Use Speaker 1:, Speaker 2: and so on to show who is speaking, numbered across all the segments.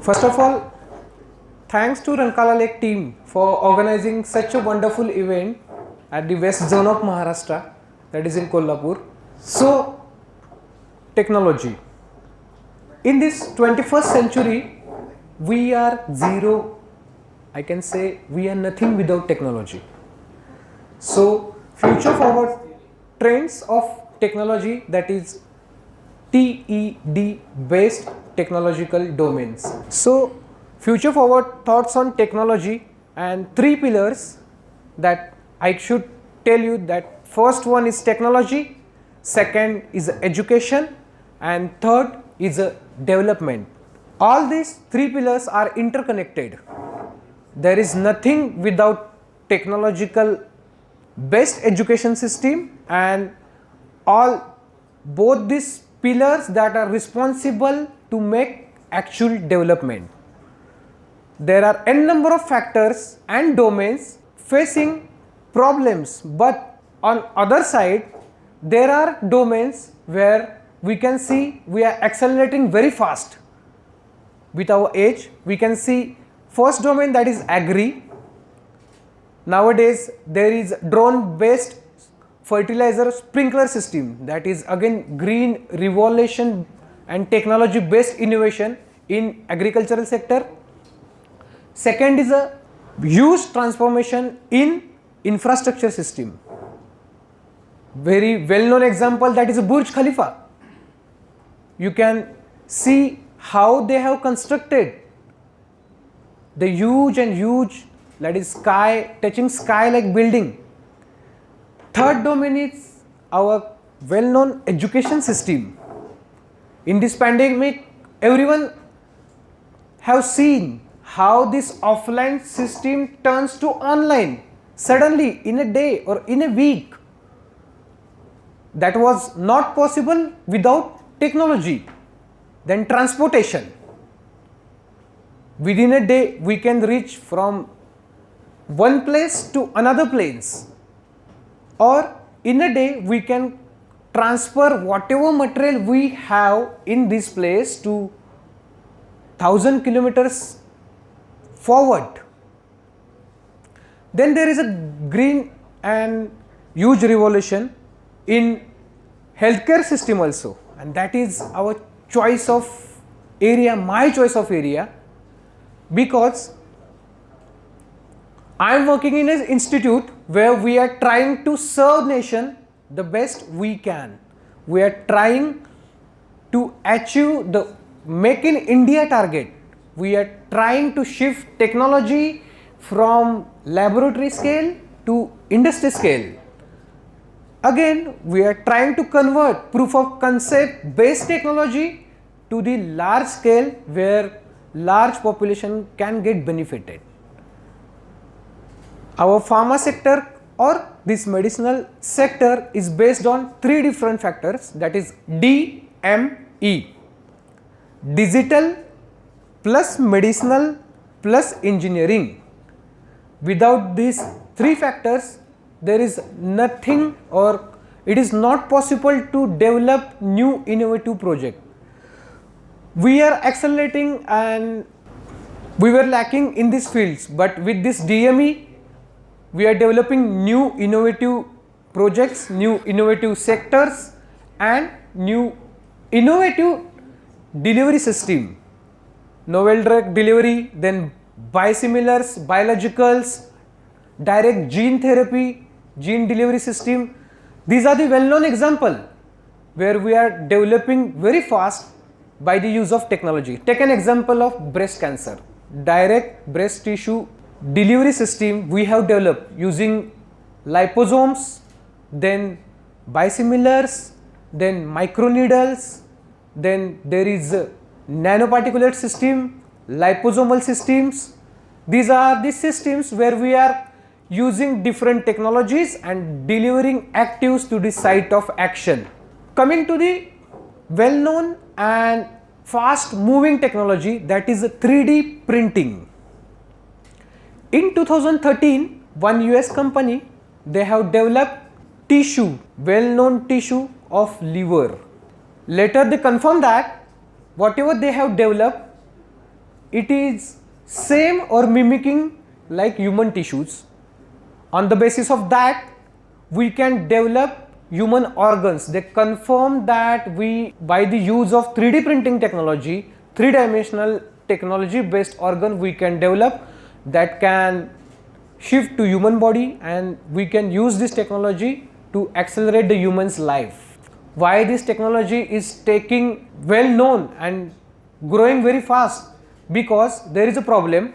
Speaker 1: First of all, thanks to Rankala Lake team for organizing such a wonderful event at the west zone of Maharashtra, that is in Kolhapur. So, technology. In this 21st century, we are zero. I can say we are nothing without technology. So, future forward trends of technology, that is TED based technological domains. So, future forward thoughts on technology and three pillars that I should tell you. That first one is technology, second is education, and third is development. All these three pillars are interconnected. There is nothing without technological based education system, and both these pillars that are responsible to make actual development. There are n number of factors and domains facing problems, but on other side there are domains where we can see we are accelerating very fast with our age. We can see first domain, that is agri. Nowadays there is drone based fertilizer sprinkler system, that is again green revolution and technology based innovation in agricultural sector. Second is a huge transformation in infrastructure system. Very well known example, that is Burj Khalifa. You can see how they have constructed the huge, that is sky, touching sky like building. Third domain is our well known education system. In this pandemic, everyone have seen how this offline system turns to online suddenly in a day or in a week. That was not possible without technology. Then transportation. Within a day we can reach from one place to another place, or in a day we can transfer whatever material we have in this place to 1000 kilometers forward. Then there is a green and huge revolution in healthcare system also, and that is our choice of area, my choice of area, because I am working in an institute where we are trying to serve nation the best we can. We are trying to achieve the Make in India target. We are trying to shift technology from laboratory scale to industry scale. Again, we are trying to convert proof of concept based technology to the large scale where large population can get benefited. Our pharma sector or this medicinal sector is based on three different factors, that is DME, digital plus medicinal plus engineering. Without these three factors, there is nothing, or it is not possible to develop new innovative project. We are accelerating and we were lacking in these fields, but with this DME we are developing new innovative projects, new innovative sectors, and new innovative delivery system. Novel drug delivery, then biosimilars, biologicals, direct gene therapy, gene delivery system. These are the well known example where we are developing very fast by the use of technology. Take an example of breast cancer. Direct breast tissue delivery system we have developed using liposomes, then biosimilars, then microneedles, then there is a nanoparticulate system, liposomal systems. These are the systems where we are using different technologies and delivering actives to the site of action. Coming to the well known and fast moving technology, that is 3D printing. In 2013, one US company, they have developed tissue, well known tissue of liver. Later they confirmed that whatever they have developed it is same or mimicking like human tissues. On the basis of that, we can develop human organs. They confirm that we, by the use of 3D printing technology, 3-dimensional technology based organ we can develop that can shift to human body, and we can use this technology to accelerate the human's life. Why this technology is taking well known and growing very fast? Because there is a problem,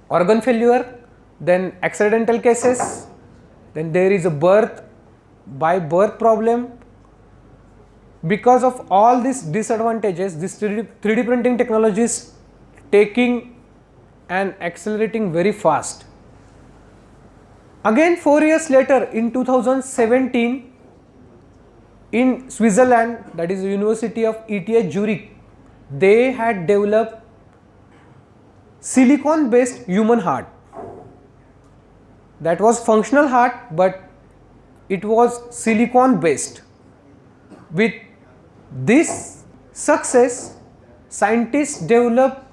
Speaker 1: organ failure, then accidental cases, then there is a birth by birth problem. Because of all these disadvantages, this 3D printing technology is taking and accelerating very fast. Again 4 years later, in 2017, in Switzerland, that is the University of ETH Zurich, they had developed silicon based human heart. That was functional heart, but it was silicon based. With this success, scientists developed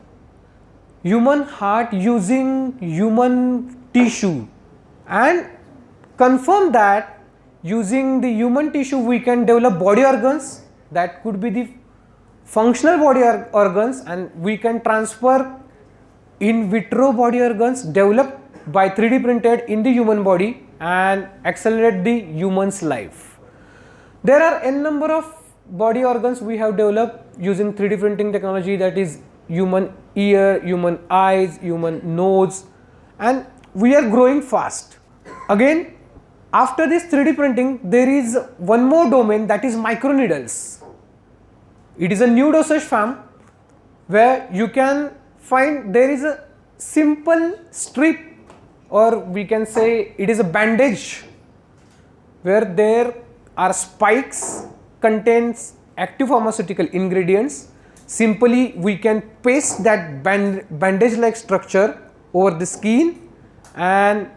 Speaker 1: human heart using human tissue and confirmed that using the human tissue we can develop body organs that could be the functional body organs, and we can transfer in vitro body organs developed by 3D printed in the human body and accelerate the human's life. There are n number of body organs we have developed using 3D printing technology, that is human ear, human eyes, human nose, and we are growing fast. Again, after this 3D printing, there is one more domain, that is microneedles. It is a new dosage form where you can find there is a simple strip, or we can say it is a bandage where there are spikes contains active pharmaceutical ingredients. Simply we can paste that bandage like structure over the skin, and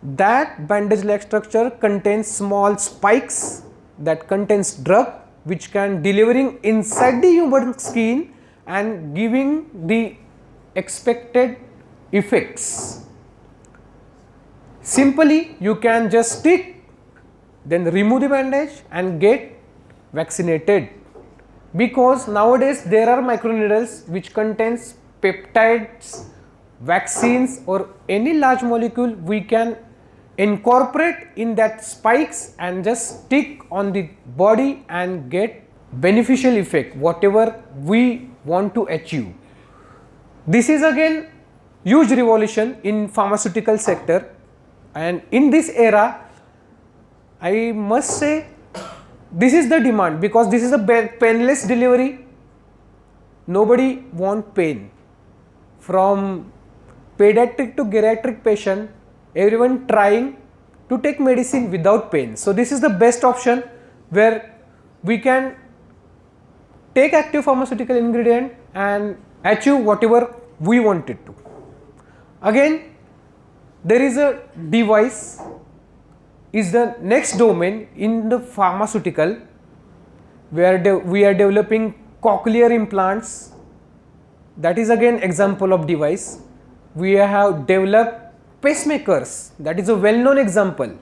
Speaker 1: that bandage like structure contains small spikes that contains drug which can delivering inside the human skin and giving the expected effects. Simply you can just stick, then remove the bandage and get vaccinated, because nowadays there are microneedles which contains peptides, vaccines, or any large molecule we can incorporate in that spikes and just stick on the body and get beneficial effect whatever we want to achieve. This is again huge revolution in pharmaceutical sector, and in this era I must say this is the demand, because this is a painless delivery. Nobody want pain. From pediatric to geriatric patient, everyone trying to take medicine without pain. So this is the best option where we can take active pharmaceutical ingredient and achieve whatever we wanted to. Again, there is a device is the next domain in the pharmaceutical, where we are developing cochlear implants. That is again example of device. We have developed pacemakers, that is a well known example.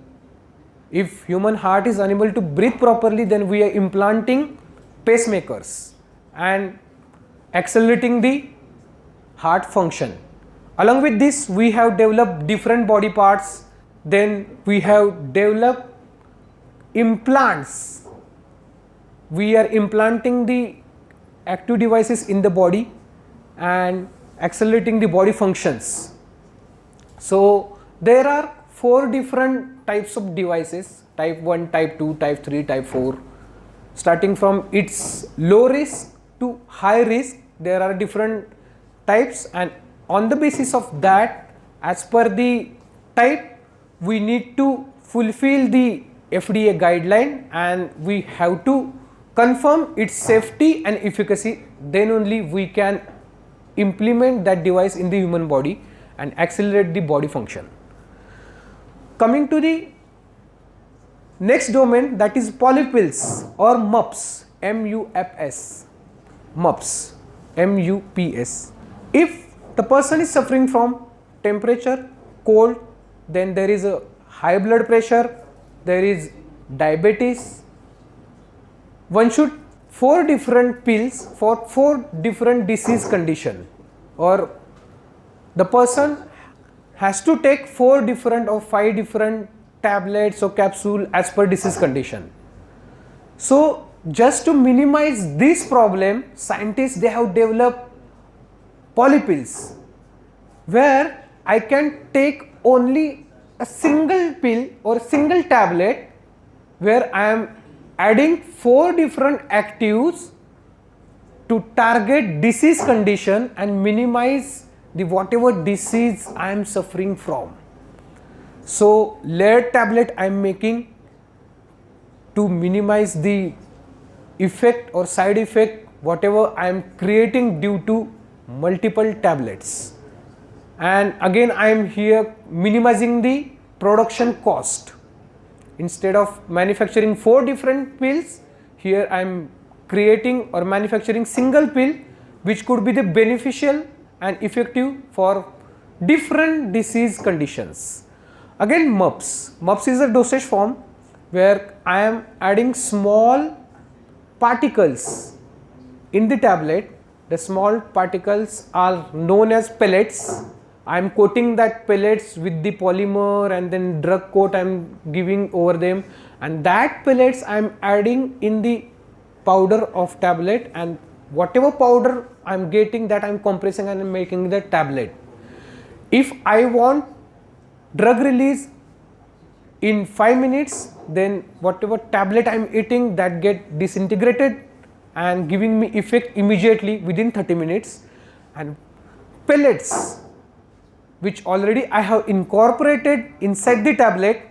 Speaker 1: If human heart is unable to breathe properly, then we are implanting pacemakers and accelerating the heart function. Along with this, we have developed different body parts. Then we have developed implants. We are implanting the active devices in the body and accelerating the body functions. So there are 4 different types of devices: type 1, type 2, type 3, type 4. Starting from its low risk to high risk, there are different types, and on the basis of that, as per the type, we need to fulfill the FDA guideline and we have to confirm its safety and efficacy. Then only we can implement that device in the human body and accelerate the body function. Coming to the next domain, that is polypills or MUPS, MUFS, MUPS. MUPS. If the person is suffering from temperature, cold, then there is a high blood pressure, there is diabetes. One should 4 different pills for 4 different disease condition, or the person has to take 4 different or 5 different tablets or capsule as per disease condition. So just to minimize this problem, scientists, they have developed polypills, where I can take only a single pill or single tablet, where I am adding 4 different actives to target disease condition and minimize the whatever disease I am suffering from. So layered tablet I am making to minimize the effect or side effect whatever I am creating due to multiple tablets. And again I am here minimizing the production cost. Instead of manufacturing 4 different pills, here I am creating or manufacturing single pill which could be the beneficial and effective for different disease conditions. Again MUPS. MUPS is a dosage form where I am adding small particles in the tablet. The small particles are known as pellets. I am coating that pellets with the polymer and then drug coat I am giving over them, and that pellets I am adding in the powder of tablet, and whatever powder I am getting, that I am compressing and making the tablet. If I want drug release in 5 minutes, then whatever tablet I am eating, that get disintegrated and giving me effect immediately within 30 minutes. And pellets which already I have incorporated inside the tablet,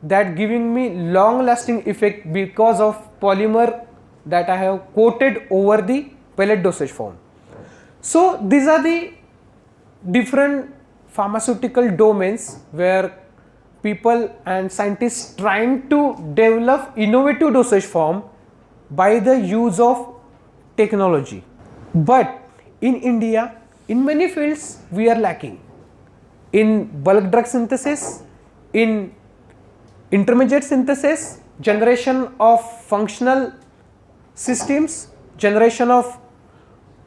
Speaker 1: that giving me long lasting effect because of polymer that I have coated over the pellet dosage form. So these are the different pharmaceutical domains where people and scientists trying to develop innovative dosage form by the use of technology. But in India, in many fields we are lacking. In bulk drug synthesis, in intermediate synthesis, generation of functional systems, generation of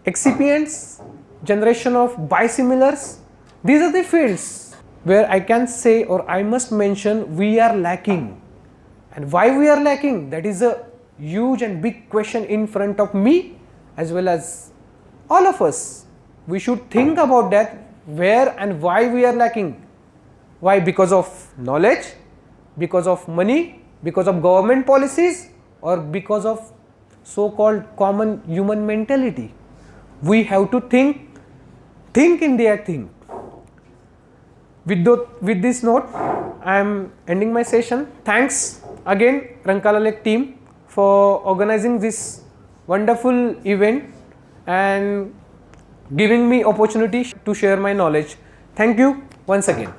Speaker 1: excipients, generation of biosimilars. These are the fields where I can say, or I must mention, we are lacking. And why we are lacking, that is a huge and big question in front of me as well as all of us. We should think about that, where and why we are lacking. Why? Because of knowledge, because of money, because of government policies, or because of so-called common human mentality. We have to think India think. With this note, I am ending my session. Thanks again Rankala Lake team for organizing this wonderful event and giving me opportunity to share my knowledge. Thank you once again.